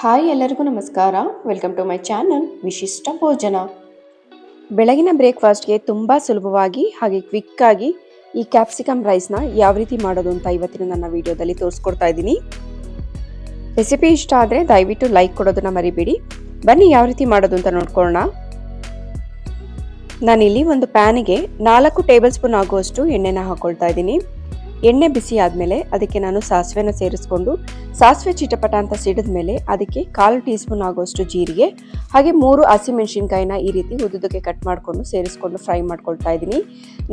Hi ಎಲ್ಲರಿಗೂ ನಮಸ್ಕಾರ. Welcome to my channel ವಿಶಿಷ್ಟ ಭೋಜನ. ಬೆಳಗಿನ ಬ್ರೇಕ್ಫಾಸ್ಟ್ಗೆ ತುಂಬ ಸುಲಭವಾಗಿ ಹಾಗೆ ಕ್ವಿಕ್ಕಾಗಿ ಈ ಕ್ಯಾಪ್ಸಿಕಮ್ ರೈಸ್ನ ಯಾವ ರೀತಿ ಮಾಡೋದು ಅಂತ ಇವತ್ತಿನ ನನ್ನ ವಿಡಿಯೋದಲ್ಲಿ ತೋರಿಸ್ಕೊಡ್ತಾ ಇದ್ದೀನಿ. ರೆಸಿಪಿ ಇಷ್ಟ ಆದರೆ ದಯವಿಟ್ಟು ಲೈಕ್ ಕೊಡೋದನ್ನ ಮರಿಬೇಡಿ. ಬನ್ನಿ ಯಾವ ರೀತಿ ಮಾಡೋದು ಅಂತ ನೋಡ್ಕೊಳ್ಳೋಣ. ನಾನಿಲ್ಲಿ ಒಂದು ಪ್ಯಾನಿಗೆ 4 ಟೇಬಲ್ ಸ್ಪೂನ್ ಆಗುವಷ್ಟು ಎಣ್ಣೆನ ಹಾಕೊಳ್ತಾ ಇದ್ದೀನಿ. ಎಣ್ಣೆ ಬಿಸಿ ಆದಮೇಲೆ ಅದಕ್ಕೆ ನಾನು ಸಾಸಿವೆನ ಸೇರಿಸ್ಕೊಂಡು ಸಾಸಿವೆ ಚಿಟಪಟ ಅಂತ ಸಿಡಿದ ಮೇಲೆ ಅದಕ್ಕೆ 1/4 ಟೀ ಸ್ಪೂನ್ ಆಗುವಷ್ಟು ಜೀರಿಗೆ ಹಾಗೆ 3 ಹಸಿಮೆಣಸಿನ್ಕಾಯಿನ ಈ ರೀತಿ ಉದ್ದುದಕ್ಕೆ ಕಟ್ ಮಾಡಿಕೊಂಡು ಸೇರಿಸ್ಕೊಂಡು ಫ್ರೈ ಮಾಡ್ಕೊಳ್ತಾ ಇದ್ದೀನಿ.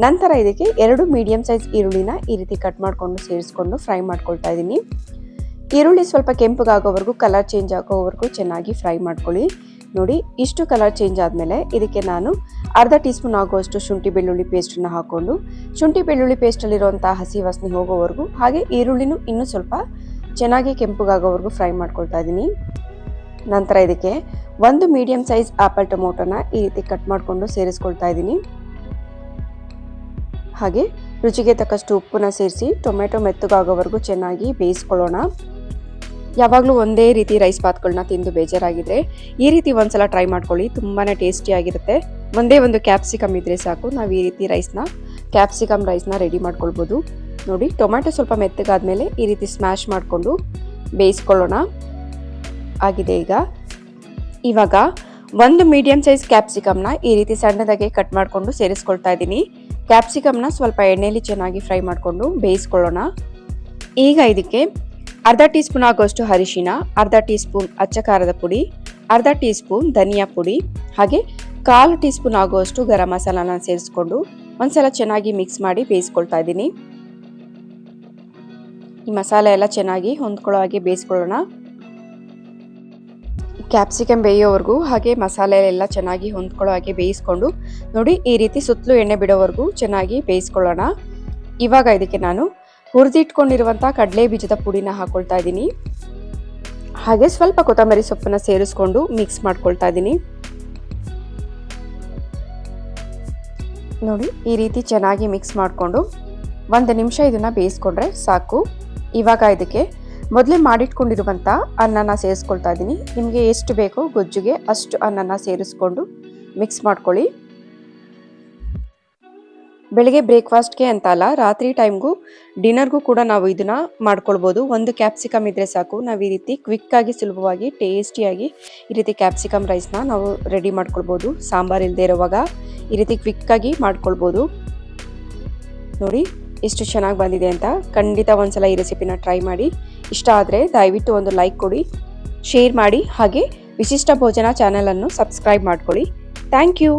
ನಂತರ ಇದಕ್ಕೆ 2 ಮೀಡಿಯಂ ಸೈಜ್ ಈರುಳ್ಳಿನ ಈ ರೀತಿ ಕಟ್ ಮಾಡಿಕೊಂಡು ಸೇರಿಸ್ಕೊಂಡು ಫ್ರೈ ಮಾಡ್ಕೊಳ್ತಾ ಇದ್ದೀನಿ. ಈರುಳ್ಳಿ ಸ್ವಲ್ಪ ಕೆಂಪಗಾಗೋವರೆಗೂ ಕಲರ್ ಚೇಂಜ್ ಆಗೋವರೆಗೂ ಚೆನ್ನಾಗಿ ಫ್ರೈ ಮಾಡ್ಕೊಳ್ಳಿ. ನೋಡಿ, ಇಷ್ಟು ಕಲರ್ ಚೇಂಜ್ ಆದಮೇಲೆ ಇದಕ್ಕೆ ನಾನು ಅರ್ಧ ಟೀ ಸ್ಪೂನ್ ಆಗುವಷ್ಟು ಶುಂಠಿ ಬೆಳ್ಳುಳ್ಳಿ ಪೇಸ್ಟನ್ನ ಹಾಕೊಂಡು ಶುಂಠಿ ಬೆಳ್ಳುಳ್ಳಿ ಪೇಸ್ಟಲ್ಲಿರುವಂಥ ಹಸಿ ವಾಸನೆ ಹೋಗೋವರೆಗೂ ಹಾಗೆ ಈರುಳ್ಳಿನೂ ಇನ್ನೂ ಸ್ವಲ್ಪ ಚೆನ್ನಾಗಿ ಕೆಂಪಗಾಗೋವರೆಗೂ ಫ್ರೈ ಮಾಡ್ಕೊಳ್ತಾ ಇದ್ದೀನಿ. ನಂತರ ಇದಕ್ಕೆ 1 ಮೀಡಿಯಂ ಸೈಜ್ ಆಪಲ್ ಟೊಮೊಟೊನ ಈ ರೀತಿ ಕಟ್ ಮಾಡಿಕೊಂಡು ಸೇರಿಸ್ಕೊಳ್ತಾ ಇದ್ದೀನಿ. ಹಾಗೆ ರುಚಿಗೆ ತಕ್ಕಷ್ಟು ಉಪ್ಪನ್ನ ಸೇರಿಸಿ ಟೊಮೆಟೊ ಮೆತ್ತಗಾಗೋವರೆಗೂ ಚೆನ್ನಾಗಿ ಬೇಯಿಸ್ಕೊಳ್ಳೋಣ. ಯಾವಾಗಲೂ ಒಂದೇ ರೀತಿ ರೈಸ್ ಬಾತ್ಗಳನ್ನ ತಿಂದು ಬೇಜಾರಾಗಿದ್ರೆ ಈ ರೀತಿ ಒಂದ್ಸಲ ಟ್ರೈ ಮಾಡ್ಕೊಳ್ಳಿ, ತುಂಬಾ ಟೇಸ್ಟಿಯಾಗಿರುತ್ತೆ. ಒಂದೇ ಒಂದು ಕ್ಯಾಪ್ಸಿಕಮ್ ಇದ್ರೆ ಸಾಕು, ನಾವು ಈ ರೀತಿ ಕ್ಯಾಪ್ಸಿಕಮ್ ರೈಸ್ನ ರೆಡಿ ಮಾಡ್ಕೊಳ್ಬೋದು. ನೋಡಿ, ಟೊಮೆಟೊ ಸ್ವಲ್ಪ ಮೆತ್ತಗಾದ್ಮೇಲೆ ಈ ರೀತಿ ಸ್ಮ್ಯಾಶ್ ಮಾಡಿಕೊಂಡು ಬೇಯಿಸ್ಕೊಳ್ಳೋಣ. ಆಗಿದೆ. ಇವಾಗ 1 ಮೀಡಿಯಂ ಸೈಜ್ ಕ್ಯಾಪ್ಸಿಕಮ್ನ ಈ ರೀತಿ ಸಣ್ಣದಾಗಿ ಕಟ್ ಮಾಡಿಕೊಂಡು ಸೇರಿಸ್ಕೊಳ್ತಾ ಇದ್ದೀನಿ. ಕ್ಯಾಪ್ಸಿಕಮ್ನ ಸ್ವಲ್ಪ ಎಣ್ಣೆಯಲ್ಲಿ ಚೆನ್ನಾಗಿ ಫ್ರೈ ಮಾಡಿಕೊಂಡು ಬೇಯಿಸ್ಕೊಳ್ಳೋಣ. ಈಗ ಇದಕ್ಕೆ ಅರ್ಧ ಟೀ ಸ್ಪೂನ್ ಆಗುವಷ್ಟು ಅರಿಶಿನ, ಅರ್ಧ ಟೀ ಸ್ಪೂನ್ ಅಚ್ಚ ಖಾರದ ಪುಡಿ, ಅರ್ಧ ಟೀ ಸ್ಪೂನ್ ಧನಿಯಾ ಪುಡಿ ಹಾಗೆ 1/4 ಟೀ ಸ್ಪೂನ್ ಆಗುವಷ್ಟು ಗರಂ ಮಸಾಲಾನ ಸೇರಿಸ್ಕೊಂಡು ಒಂದ್ಸಲ ಚೆನ್ನಾಗಿ ಮಿಕ್ಸ್ ಮಾಡಿ ಬೇಯಿಸ್ಕೊಳ್ತಾ ಇದ್ದೀನಿ. ಈ ಮಸಾಲೆ ಎಲ್ಲ ಚೆನ್ನಾಗಿ ಹೊಂದ್ಕೊಳ್ಳೋ ಹಾಗೆ ಬೇಯಿಸ್ಕೊಳ್ಳೋಣ. ಕ್ಯಾಪ್ಸಿಕಮ್ ಬೇಯೋವರೆಗೂ ಹಾಗೆ ಮಸಾಲೆ ಎಲ್ಲ ಚೆನ್ನಾಗಿ ಹೊಂದ್ಕೊಳ್ಳೋ ಹಾಗೆ ಬೇಯಿಸ್ಕೊಂಡು ನೋಡಿ, ಈ ರೀತಿ ಸುತ್ತಲೂ ಎಣ್ಣೆ ಬಿಡೋವರೆಗೂ ಚೆನ್ನಾಗಿ ಬೇಯಿಸ್ಕೊಳ್ಳೋಣ. ಇವಾಗ ಇದಕ್ಕೆ ನಾನು ಹುರಿದಿಟ್ಕೊಂಡಿರುವಂಥ ಕಡಲೆ ಬೀಜದ ಪುಡಿನ ಹಾಕೊಳ್ತಾ ಇದ್ದೀನಿ. ಹಾಗೆ ಸ್ವಲ್ಪ ಕೊತ್ತಂಬರಿ ಸೊಪ್ಪನ್ನ ಸೇರಿಸ್ಕೊಂಡು ಮಿಕ್ಸ್ ಮಾಡ್ಕೊಳ್ತಾ ಇದ್ದೀನಿ. ನೋಡಿ, ಈ ರೀತಿ ಚೆನ್ನಾಗಿ ಮಿಕ್ಸ್ ಮಾಡಿಕೊಂಡು 1 ನಿಮಿಷ ಇದನ್ನ ಬೇಯಿಸ್ಕೊಂಡ್ರೆ ಸಾಕು. ಇವಾಗ ಇದಕ್ಕೆ ಮೊದಲೇ ಮಾಡಿಟ್ಕೊಂಡಿರುವಂಥ ಅನ್ನನ ಸೇರಿಸ್ಕೊಳ್ತಾ ಇದ್ದೀನಿ. ನಿಮಗೆ ಎಷ್ಟು ಬೇಕೋ ಗೊಜ್ಜುಗೆ ಅಷ್ಟು ಅನ್ನನ ಸೇರಿಸ್ಕೊಂಡು ಮಿಕ್ಸ್ ಮಾಡ್ಕೊಳ್ಳಿ. ಬೆಳಿಗ್ಗೆ ಬ್ರೇಕ್ಫಾಸ್ಟ್ಗೆ ಅಂತ ಅಲ್ಲ, ರಾತ್ರಿ ಟೈಮ್ಗೂ ಡಿನ್ನರ್ಗೂ ಕೂಡ ನಾವು ಇದನ್ನ ಮಾಡ್ಕೊಳ್ಬೋದು. 1 ಕ್ಯಾಪ್ಸಿಕಮ್ ಇದ್ರೆ ಸಾಕು, ನಾವು ಈ ರೀತಿ ಕ್ವಿಕ್ಕಾಗಿ ಸುಲಭವಾಗಿ ಟೇಸ್ಟಿಯಾಗಿ ಈ ರೀತಿ ಕ್ಯಾಪ್ಸಿಕಮ್ ರೈಸ್ನ ನಾವು ರೆಡಿ ಮಾಡ್ಕೊಳ್ಬೋದು. ಸಾಂಬಾರು ಇಲ್ಲದೆ ಇರುವಾಗ ಈ ರೀತಿ ಕ್ವಿಕ್ಕಾಗಿ ಮಾಡ್ಕೊಳ್ಬೋದು. ನೋಡಿ ಎಷ್ಟು ಚೆನ್ನಾಗಿ ಬಂದಿದೆ ಅಂತ. ಖಂಡಿತ ಒಂದ್ಸಲ ಈ ರೆಸಿಪಿನ ಟ್ರೈ ಮಾಡಿ. ಇಷ್ಟ ಆದರೆ ದಯವಿಟ್ಟು ಒಂದು ಲೈಕ್ ಕೊಡಿ, ಶೇರ್ ಮಾಡಿ ಹಾಗೆ ವಿಶಿಷ್ಟ ಭೋಜನ ಚಾನಲನ್ನು ಸಬ್ಸ್ಕ್ರೈಬ್ ಮಾಡ್ಕೊಳ್ಳಿ. Thank you.